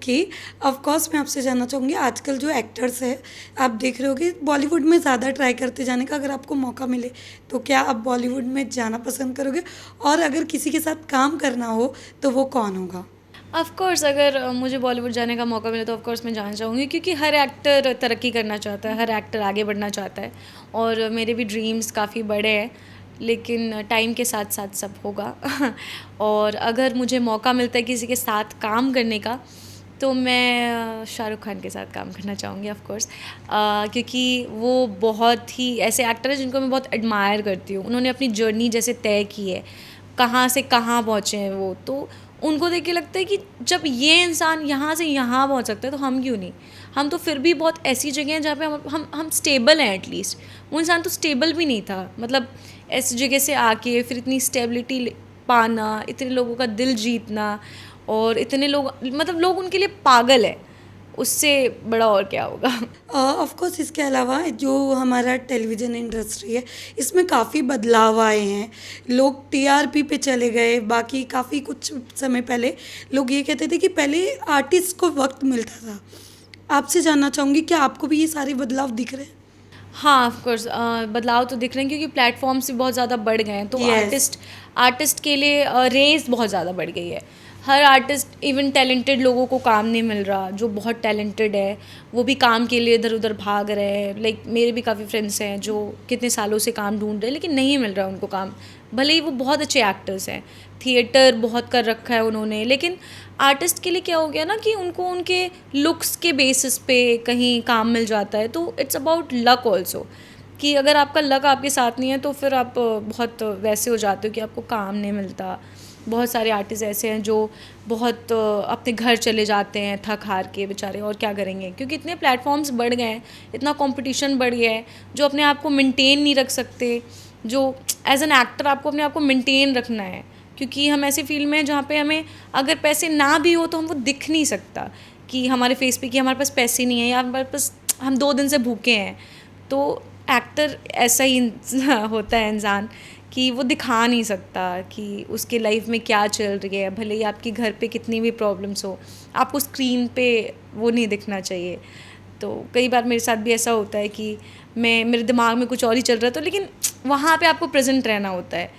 Okay. Of course मैं आपसे जानना चाहूँगी, आजकल जो एक्टर्स हैं, आप देख रहे हो कि बॉलीवुड में ज़्यादा ट्राई करते जाने का, अगर आपको मौका मिले तो क्या आप बॉलीवुड में जाना पसंद करोगे? और अगर किसी के साथ काम करना हो तो वो कौन होगा? ऑफ़ कोर्स अगर मुझे बॉलीवुड जाने का मौका मिले तो ऑफ़ कोर्स मैं जाना चाहूँगी, क्योंकि हर एक्टर तरक्की करना चाहता है, हर एक्टर आगे बढ़ना चाहता है और मेरे भी ड्रीम्स काफ़ी बड़े हैं, लेकिन टाइम के साथ साथ सब होगा। और अगर मुझे मौका मिलता है किसी के साथ काम करने का, तो मैं शाहरुख खान के साथ काम करना चाहूँगी ऑफ़ कोर्स, क्योंकि वो बहुत ही ऐसे एक्टर हैं जिनको मैं बहुत एडमायर करती हूँ। उन्होंने अपनी जर्नी जैसे तय की है, कहाँ से कहाँ पहुँचे हैं वो, तो उनको देख के लगता है कि जब ये इंसान यहाँ से यहाँ पहुँच सकता है तो हम क्यों नहीं। हम तो फिर भी बहुत ऐसी जगह हैं जहाँ पे हम स्टेबल हैं एटलीस्ट। वो इंसान तो स्टेबल भी नहीं था, मतलब ऐसी जगह से आके फिर इतनी स्टेबिलिटी पाना, इतने लोगों का दिल जीतना, और इतने लोग, मतलब लोग उनके लिए पागल है, उससे बड़ा और क्या होगा। ऑफ कोर्स इसके अलावा जो हमारा टेलीविज़न इंडस्ट्री है, इसमें काफ़ी बदलाव आए हैं। लोग टीआरपी पे चले गए, बाकी काफ़ी कुछ समय पहले लोग ये कहते थे कि पहले आर्टिस्ट को वक़्त मिलता था। आपसे जानना चाहूँगी, क्या आपको भी ये सारे बदलाव दिख रहे हैं? हाँ, ऑफ़ कोर्स बदलाव तो दिख रहे हैं, क्योंकि प्लेटफ़ॉर्म्स भी बहुत ज़्यादा बढ़ गए हैं, तो यस। आर्टिस्ट आर्टिस्ट के लिए रेस बहुत ज़्यादा बढ़ गई है। हर आर्टिस्ट, इवन टैलेंटेड लोगों को काम नहीं मिल रहा, जो बहुत टैलेंटेड है, वो भी काम के लिए इधर-उधर भाग रहे हैं। लाइक मेरे भी काफ़ी फ्रेंड्स हैं जो कितने सालों से काम ढूँढ रहे हैं, लेकिन नहीं मिल रहा उनको काम। भले ही वो बहुत अच्छे एक्टर्स हैं, थिएटर बहुत कर रखा है उन्होंने, लेकिन आर्टिस्ट के लिए क्या हो गया ना कि उनको उनके लुक्स के बेसिस पे कहीं काम मिल जाता है, तो इट्स अबाउट लक ऑल्सो, कि अगर आपका लक आपके साथ नहीं है तो फिर आप बहुत वैसे हो जाते हो कि आपको काम नहीं मिलता। बहुत सारे आर्टिस्ट ऐसे हैं जो बहुत अपने घर चले जाते हैं थक हार के बेचारे, और क्या करेंगे, क्योंकि इतने प्लेटफॉर्म्स बढ़ गए हैं, इतना कंपटीशन बढ़ गया है, जो अपने आप को मेंटेन नहीं रख सकते, जो एज एन एक्टर आपको अपने आप को मेंटेन रखना है, क्योंकि हम ऐसे फील्ड में हैं जहाँ पे हमें अगर पैसे ना भी हो तो हम वो दिख नहीं सकता कि हमारे फेस पे कि हमारे पास पैसे नहीं है, या हमारे पास हम 2 दिन से भूखे हैं। तो एक्टर ऐसा ही होता है इंसान, कि वो दिखा नहीं सकता कि उसके लाइफ में क्या चल रही है, भले ही आपके घर पे कितनी भी प्रॉब्लम्स हो, आपको स्क्रीन पे वो नहीं दिखना चाहिए। तो कई बार मेरे साथ भी ऐसा होता है कि मेरे दिमाग में कुछ और ही चल रहा है, तो लेकिन वहाँ पे आपको प्रेजेंट रहना होता है,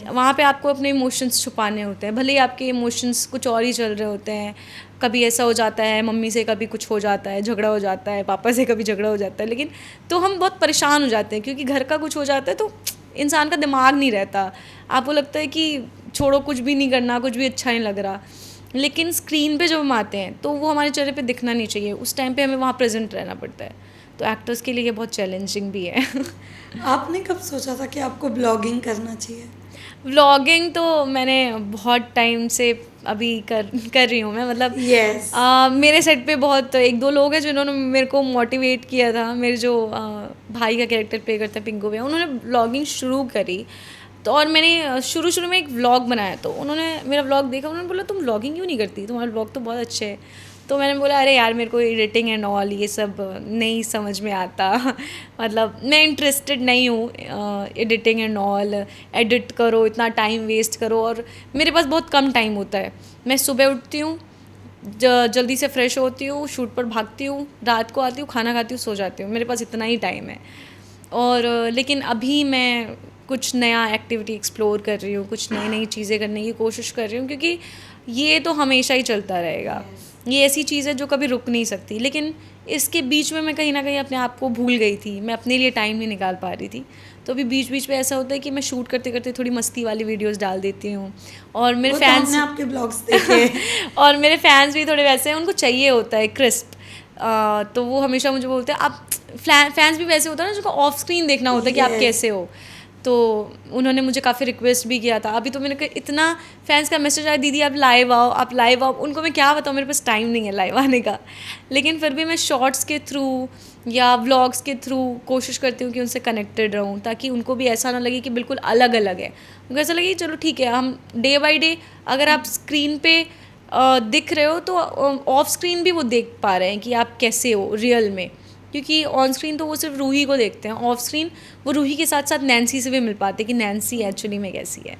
वहाँ पे आपको अपने इमोशंस छुपाने होते हैं, भले ही आपके इमोशंस कुछ और ही चल रहे होते हैं। कभी ऐसा हो जाता है मम्मी से, कभी कुछ हो जाता है, झगड़ा हो जाता है पापा से, कभी झगड़ा हो जाता है, लेकिन तो हम बहुत परेशान हो जाते हैं, क्योंकि घर का कुछ हो जाता है तो इंसान का दिमाग नहीं रहता, आपको लगता है कि छोड़ो, कुछ भी नहीं करना, कुछ भी अच्छा नहीं लग रहा। लेकिन स्क्रीन पे जब हम आते हैं तो वो हमारे चेहरे पे दिखना नहीं चाहिए, उस टाइम पे हमें वहाँ प्रेजेंट रहना पड़ता है, तो एक्टर्स के लिए ये बहुत चैलेंजिंग भी है। आपने कब सोचा था कि आपको ब्लॉगिंग करना चाहिए? व्लॉगिंग तो मैंने बहुत टाइम से अभी कर रही हूँ मैं, मतलब यस। मेरे सेट पे बहुत एक दो लोग हैं जिन्होंने मेरे को मोटिवेट किया था, मेरे जो भाई का कैरेक्टर प्ले करते हैं पिंकू भैया, उन्होंने व्लॉगिंग शुरू करी। तो और मैंने शुरू शुरू में एक व्लॉग बनाया, तो उन्होंने मेरा व्लॉग देखा, उन्होंने बोला तुम व्लॉगिंग क्यों नहीं करती, तुम्हारा व्लॉग तो बहुत अच्छे है। तो मैंने बोला अरे यार, मेरे को एडिटिंग एंड ऑल ये सब नहीं समझ में आता। मतलब मैं इंटरेस्टेड नहीं हूँ एडिटिंग एंड ऑल, एडिट करो, इतना टाइम वेस्ट करो, और मेरे पास बहुत कम टाइम होता है। मैं सुबह उठती हूँ, जल्दी से फ्रेश होती हूँ, शूट पर भागती हूँ, रात को आती हूँ, खाना खाती हूँ, सो जाती हूँ, मेरे पास इतना ही टाइम है। और लेकिन अभी मैं कुछ नया एक्टिविटी एक्सप्लोर कर रही हूँ, कुछ नई नई चीज़ें करने की कोशिश कर रही हूँ, क्योंकि ये तो हमेशा ही चलता रहेगा। ये ऐसी चीज़ है जो कभी रुक नहीं सकती, लेकिन इसके बीच में मैं कहीं ना कहीं अपने आप को भूल गई थी, मैं अपने लिए टाइम नहीं निकाल पा रही थी। तो अभी बीच बीच में ऐसा होता है कि मैं शूट करते करते थोड़ी मस्ती वाली वीडियोस डाल देती हूँ, और मेरे वो तो फैंस हमने आपके ब्लॉग्स देखे। और मेरे फैंस भी थोड़े वैसे हैं, उनको चाहिए होता है क्रिस्प। तो वो हमेशा मुझे बोलते हैं, आप फैंस भी वैसे होता है ना जिनको ऑफ स्क्रीन देखना होता है कि आप यस। कैसे हो। तो उन्होंने मुझे काफ़ी रिक्वेस्ट भी किया था, अभी तो मेरे को इतना फैंस का मैसेज आया, दीदी आप लाइव आओ, आप लाइव आओ। उनको मैं क्या बताऊँ, मेरे पास टाइम नहीं है लाइव आने का, लेकिन फिर भी मैं शॉर्ट्स के थ्रू या व्लॉग्स के थ्रू कोशिश करती हूँ कि उनसे कनेक्टेड रहूँ, ताकि उनको भी ऐसा ना लगे कि बिल्कुल अलग अलग है। उनको ऐसा लगे कि चलो ठीक है, हम डे बाई डे, अगर आप स्क्रीन पे दिख रहे हो तो ऑफ स्क्रीन भी वो देख पा रहे हैं कि आप कैसे हो रियल में, क्योंकि ऑन स्क्रीन तो वो सिर्फ रूही को देखते हैं, ऑफ स्क्रीन वो रूही के साथ साथ नैन्सी से भी मिल पाते हैं कि नैन्सी एक्चुअली में कैसी है।